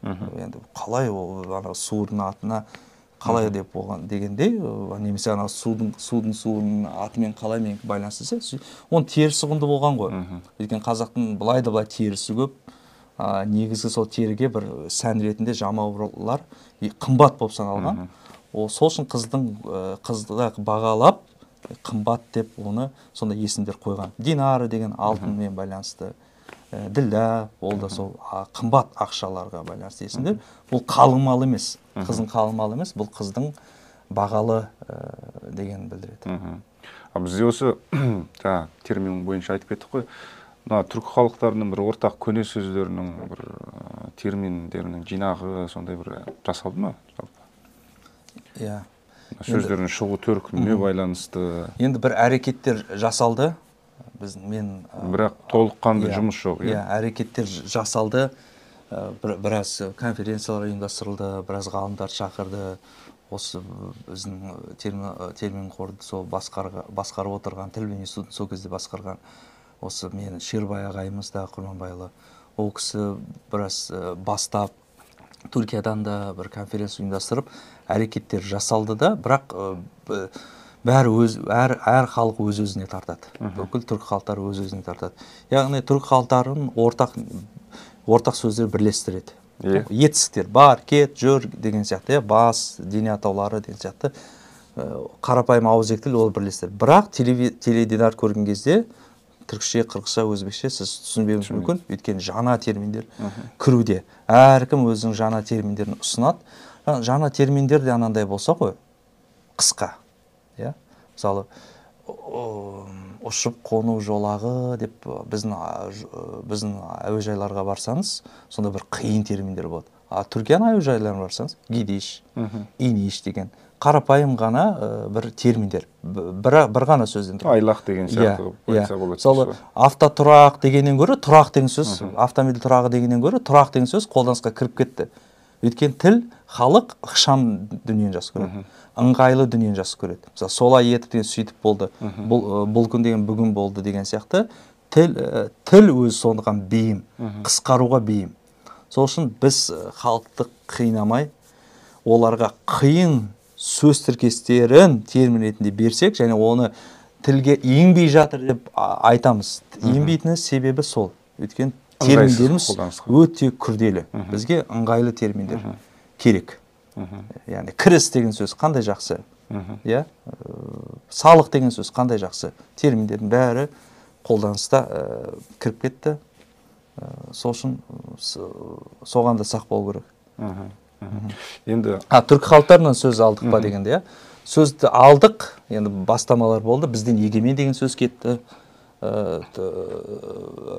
Енді қалай ол судың атына қалай деп болған дегендей, немесе судың атымен қалаймен байланысты, оның терісі құнды болған ғой. Өйткені қазақтың былай да былай терісі көп. Негізгі сол теріге бір сән ретінде жамаулар қымбат болып саналған. Сол үшін қызды бағалап қымбат деп оны сонда есімдер қойған. Динары деген алтынмен байланысты. Ділда, ол да сол қымбат ақшаларға байланысты есімдер. Бұл қалың мал емес, қыздың қалың мал емес, бұл қыздың бағалы деген білдіреді. Бізде осы термин бойынша айтып кеттік қой. Түркі халықтарының бір ортақ көне сөздерінің бір терминдерінің жинағы сондай бір жасалды ма? Иә. Сөздердің шығу төркініне байланысты. Енді бір әрекеттер жасалды. Бірақ толыққанды жұмыс жоқ. Иә, әрекеттер жасалды. Біраз конференциялар ұйымдастырылды, біраз ғалымдар шақырды. Осы біздің термин қорды сол басқарып отырған, тіл институтын сол кезде басқарған осы мен Шербай ағайымыз да Құрманбайлы. Ол кісі біраз бастап Түркиядан да бір конференция ұйымдастырып әрекеттер жасалды да, бірақ әр халық өз-өзіне тартады. Бүкіл түркі халықтары өз-өзіне тартады. Яғни түркі халықтарын ортақ сөздер бірлестіреді. Етістіктер бар, кет, жүр деген сияқты, бас, дене атаулары деген сияқты қарапайым ауызекі тіл ол бірлестіреді. Бірақ теледидар көрген кезде түркше, қырғызша, өзбекше сіз түсінбеуіңіз мүмкін, өйткені жаңа терминдер кіруде. Әркім өзінің жаңа терминдерін ұсынады. Жаңа терминдер де анандай болса ғой, қысқа. Мысалы, ұшып қону жолағы деп біздің әуежайларға барсаңыз, сонда бір қиын терминдер болады. Түркияның әуежайларына барсаңыз, гидиш, иниш деген қарапайым ғана бір терминдер. Бір ғана сөзден тұрады. Айлақ деген сияқты қойса болады. Мысалы, автотұрақ дегеннен гөрі, тұрақ деген сөз, автомобиль тұрағы дегеннен гөрі, тұрақ деген сөз қолданысқа кіріп кетті. Өйткені тіл, халық ықшам дүниені жақсы көреді. Ыңғайлы дүниені жақсы көреді. Мысалы, солай етіп деген сөйтіп болды. Бұл күн деген бүгін болды деген сияқты. Тіл өзі сондықтан бейім, қысқаруға бейім. Сол үшін біз халықты қинамай, оларға қиын сөз тіркестерін термин ретінде берсек, және оны тілге енбей жатыр деп айтамыз. Енбейтіні себебі сол. Өйткені терминдеріміз өте күрделі. Бізге ыңғайлы терминдер керек. Яғни кіріс деген сөз қандай жақсы, салық деген сөз қандай жақсы. Терминдердің бәрі қолданыста кіріп кетті. Сол үшін соған да сақ болу керек. Енді түркі халықтарынан сөз алдық па дегенде, сөзді алдық, енді бастамалар болды, бізден егемен деген сөз кетті.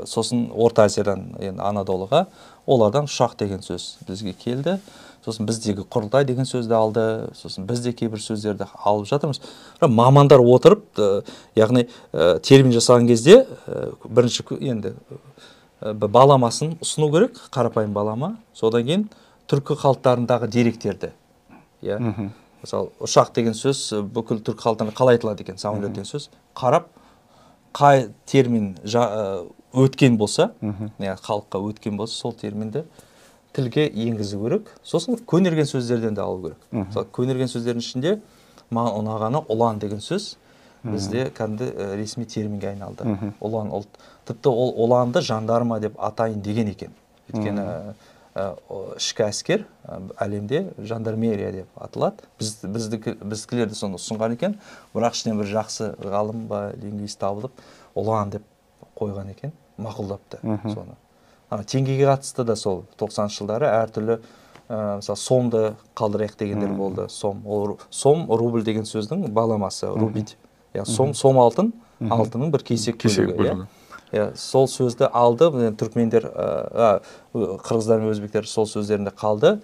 Сосын Орта Азиядан Анадолыға, олардан ұшақ деген сөз бізге келді. Сосын біздегі құрылтай деген сөзді алды, сосын бізде кейбір сөздерді алып жатырмыз. Мамандар отырып, яғни термин жасаған кезде бірінші енді баламасын ұсыну керек, қарапайым балама. Содан кейін түркі халықтарындағы деректерді, мысалы ұшақ деген сөз бүкіл түркі халықтарында қалай айтылады екен, самолет деген сөз, қарап қай термин өткен болса, халыққа өткен болса, сол терминді тілге енгізу керек. Сосын көнерген сөздерден де алу керек. Мысалы көнерген сөздердің ішінде маған ұнағаны ұлан деген сөз бізде кәдімгі ресми терминге айналды. Ұлан ұлт. Тіпті ол ұланды жандарма деп атайын деген екен. Өйткені ішкі әскер әлемде жандармерия деп аталады. Біздікілер де соны ұсынған екен. Бірақ ішінен бір жақсы ғалым ба, лингвист табылып, ұлан деп қойған екен, мақұлдапты соны. Теңгеге қатысты да сол 90-шы жылдары әртүрлі мысалы сомды қалдырайық дегендер болды. Сом рубль деген сөздің баламасы, рубить. Сом алтын, алтынның бір кесек бөлігі. Сол сөзді алды, түркмендер, қырғыздар мен өзбектер сол сөздерінде қалды.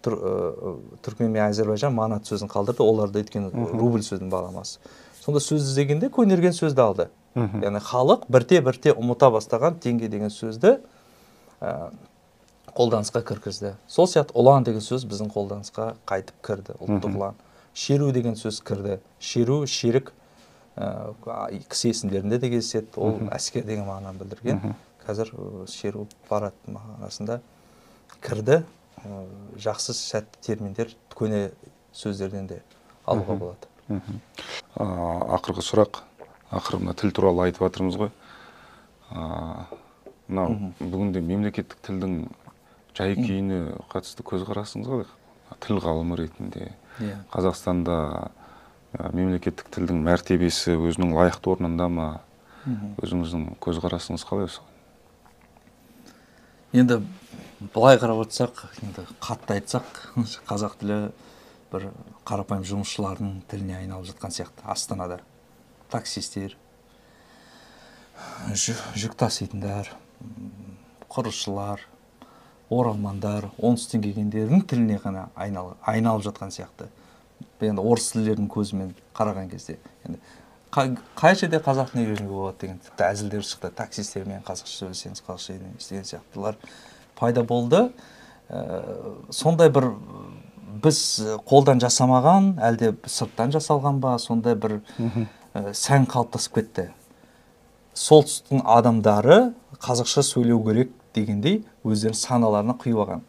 Түркмен мен Әзербайжан манат сөзін қалдырды, оларды өйткені рубль сөздің баламасы. Сонда сөз іздегенде көнерген сөзді алды. Яғни халық бірте-бірте ұмыта бастаған теңге деген сөзді қолданысқа кіргізді. Сол сияқты ұлан деген сөз біздің қолданысқа қайтып кірді, ұлттық ұлан. Шеру деген сөз кірді. Шеру, шерік кісі есімдерінде де кездеседі. Ол әскер деген мағынаны білдірген. Қазір шеру парад мағынасында кірді. Жақсы сәтті терминдер көне сөздерден де алуға болады. Ақырғы сұрақ, ақырында тіл туралы айтып жатырмыз ғой. Бүгінде мемлекеттік тілдің жай күйіне қатысты көзқарасыңыз қалай? Тіл ғалымы ретінде Қазақстанда мемлекеттік тілдің мәртебесі өзінің лайықты орнында ма? Өзіңіздің көзқарасыңыз қалай осыған? Енді былай қарап отырсақ, енді қатты айтсақ, қазақ тілі бір қарапайым жұмысшылардың тіліне айналып жатқан сияқты. Астанада таксистер, жүк таситындар, құрылысшылар, оралмандар, оңтүстіктен келгендердің тіліне ғана айналып жатқан сияқты. Енді орыс тілдердің көзімен қараған кезде. Қай жерде қазақ тіліне үйренуге болады деген тіпті әзілдер шықты. Таксистермен қазақша сөйлесеңіз, қазақша үйренесіз сияқтылар пайда болды. Сондай бір біз қолдан жасамаған, әлде сырттан жасалған ба, сондай бір сән қалыптасып кетті. Солтүстіктің адамдары қазақша сөйлеу керек дегендей өздерінің саналарына құйып алған.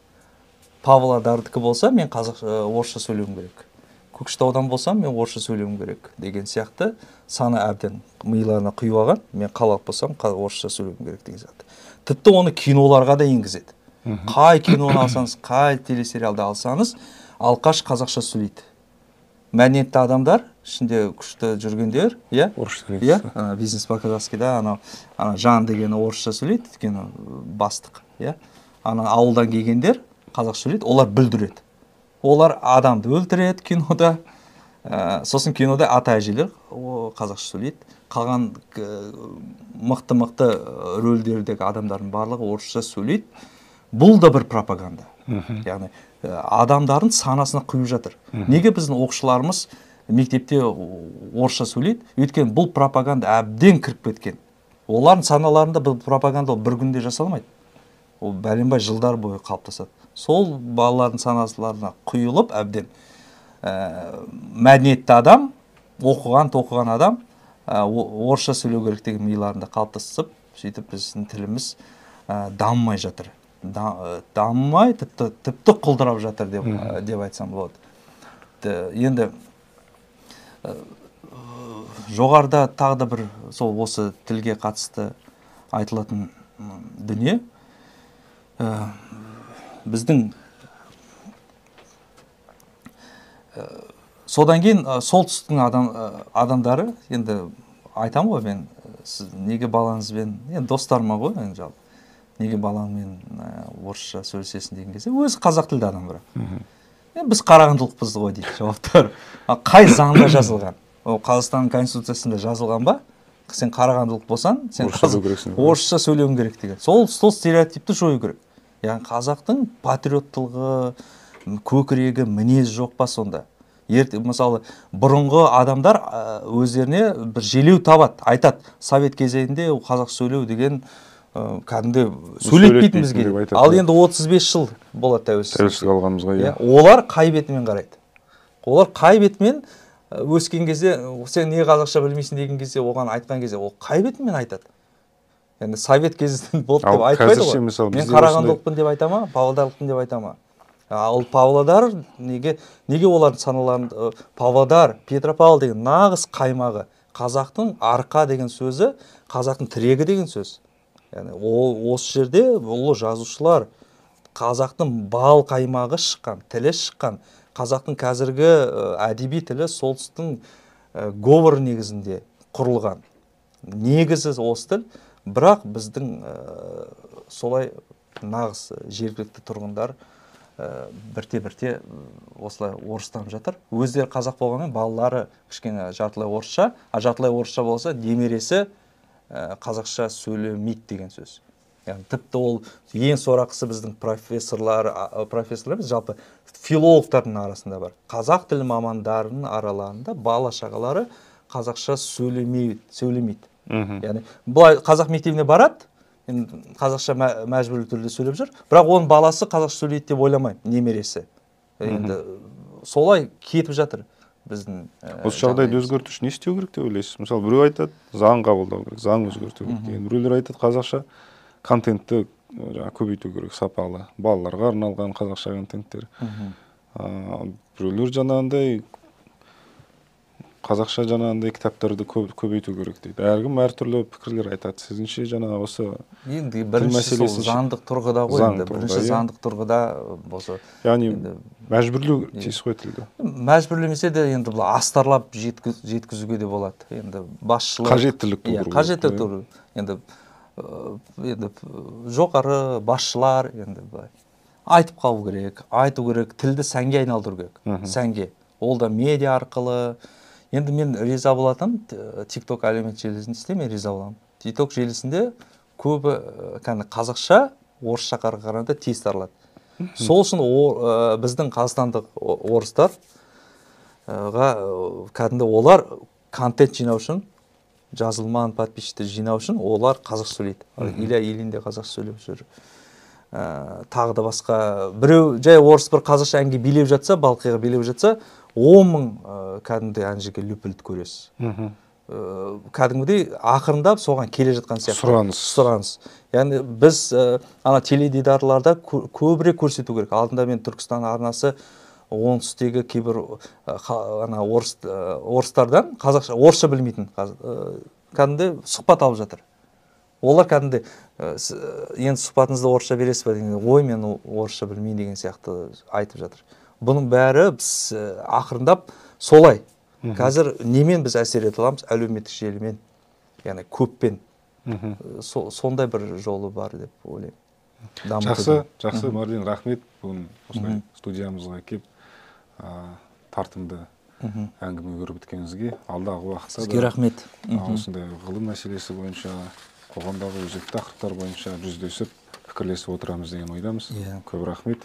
Павлодардікі болса, мен орысша сөйлеуім керек. Көкшетаудан болсам, мен орысша сөйлеуім керек деген сияқты саны әбден миыларына құйып алған. Мен қалалық болсам, орысша сөйлеуім керек деген сияқты. Тіпті оны киноларға да енгізеді. Қай киноны алсаңыз, қай телесериалды алсаңыз, алқаш қазақша сөйлейді. Мәдениетті адамдар, ішінде күшті жүргендер, бизнес по-казахскида, Жан дегені орысша сөйлейді, өйткені бастық. Ауылдан келгендер қазақша сөйлейді, олар бүлдіреді. Олар адамды өлтіреді кинода. Сосын кинода ата-әжелер қазақша сөйлейді. Қалған мықты-мықты рөлдердегі адамдардың барлығы орысша сөйлейді. Бұл да бір пропаганда. Яғни адамдардың санасына құйып жатыр. Неге біздің оқушыларымыз мектепте орысша сөйлейді? Өйткені бұл пропаганда әбден кіріп кеткен. Олардың саналарында бұл пропаганда бір күнде жасалмайды. Ол бәленбай жылдар бойы қалыптасады. Сол балалардың санасыларына құйылып әбден мәдениетті адам, оқыған адам орысша сөйлеу керек деген миыларында қалыптасып, сөйтіп біздің тіліміз дамымай жатыр. Дамымай, тіпті құлдырап жатыр деп айтсам болады. Енді жоғарыда тағы да бір сол осы тілге қатысты айтылатын дүние. Біздің содан кейін солтүстіктің адамдары, енді айтам ғой мен, сіз неге балаңызбен, енді достарыма ғой, жалпы, неге балаңмен орысша сөйлесесің деген кезде, өзі қазақ тілді адам бірақ. Біз қарағандылықпыз ғой дейді жауаптар. Қай заңда жазылған? Қазақстанның конституциясында жазылған ба? Сен қарағандылық болсаң, сен орысша сөйлеуің керек деген. Сол стереотипті жою керек. Яғни қазақтың патриоттылығы, көкірегі, мінез жоқ па сонда? Мысалы, бұрынғы адамдар өздеріне бір желеу табады, айтады. Совет кезегінде қазақ сөйлеу деген кәдімгі сөйлетпейтін бізге. Ал енді 35 жыл болады тәуелсіздік алғанымызға. Олар қай бетімен қарайды? Олар қай бетімен өскен кезде, сен не қазақша білмейсің деген кезде, оған айтқан кезде, ол қай бетімен айтады? Yani совет кезінен болды деп айтпайды ғой. Мен қарағандылықпын деп айта ма, павлодарлықпын деп айта ма? Ал Павлодар неге олардың саналарында Павлодар, Петропавл деген нағыз қаймағы. Қазақтың арқа деген сөзі, қазақтың тірегі деген сөз. Yani осы жерде ұлы жазушылар қазақтың бал қаймағы шыққан, тілі шыққан, қазақтың қазіргі әдеби тілі солтүстіктің говор негізінде құрылған. Негізі осы тіл. Бірақ біздің солай нағыз жергілікті тұрғындар бірте-бірте осылай орыстанып жатыр. Өздері қазақ болғанмен балалары кішкене жартылай орысша, жартылай орысша болса немересі қазақша сөйлемейді деген сөз. Yani тіпті ол ең сорақысы біздің профессорлар жалпы филологтардың арасында бар. Қазақ тілі мамандарының араларында бала шағалары қазақша сөйлемейді. Yani бұлай қазақ мектебіне барады, қазақша мәжбүрлі түрде сөйлеп жүр, бірақ оның баласы қазақша сөйлейді деп ойламайды, немересі. Енді солай кетіп жатыр біздің. Осы жағдайды өзгерту үшін не істеу керек деп ойлайсыз? Мысалы, біреу айтады, заң қабылдау керек, заң өзгерту керек деген. Біреулер айтады, қазақша контентті көбейту керек, сапалы. Балаларға арналған қазақша контенттер. Біреулер жаңағындай қазақша жаңағындай кітаптарды көбейту керек дейді. Әркім әртүрлі пікірлер айтады. Сізінше жаңа осы енді бірінші сол заңдық тұрғыда ғой, енді бірінші заңдық тұрғыда болса. Яғни мәжбүрлеу тиіс қой тілді. Мәжбүрлемесе де енді бұл астарлап жеткізуге де болады. Енді басшылық қажеттілік тудыру. Қажеттілік тудыру. Енді жоғары басшылар енді айтып қалу керек, айту керек, тілді сәнге айналдыру керек. Сәнге. Ол да медиа арқылы. Енді мен риза болатым, TikTok әлеуметтік желісінде мен риза боламын. TikTok желісінде көбі қазақша, орысша қарағанда тез таралады. Сол үшін біздің қазақстандық орыстарға кәдімгі олар контент жинау үшін, жазылмаған подписчиктер жинау үшін олар қазақша сөйлейді. Илья Ильин де қазақша сөйлеп жүр. Тағы да басқа біреу жай орыс бір қазақша әнге билеп жатса, балқиға билеп жатса, 10 мың кәдімгідей әншіге løпілді көресіз. Кәдімгідей ақырындап соған келе жатқан сияқты. Сұраныс. Яғни біз ана теледидарларда көбірек көрсету керек. Алдында мен Түркістан арнасы оңтүстіктегі кейбір орыстардан қазақша, орысша білмейтін кәдімгідей сұхбат алып жатыр. Олар кәдімгідей енді сұхбатыңызды орысша бересіз бе деген, ой мен орысша білмеймін деген сияқты айтып жатыр. Бұның бәрі біз ақырындап солай. Қазір немен біз әсер ете аламыз? Әлеуметтік желімен, яғни көппен. Сондай бір жолы бар деп ойлаймын. Жақсы, Марлен, рахмет. Бүгін осылай студиямызға келіп тартымды әңгіме өрбіткеніңізге. Алдағы уақытта сізге рахмет. Осындай ғылым мәселесі бойынша, қоғамдағы өзекті тақырыптар бойынша жүздесіп, пікірлесіп отырамыз деген ойдамыз. Көп рахмет.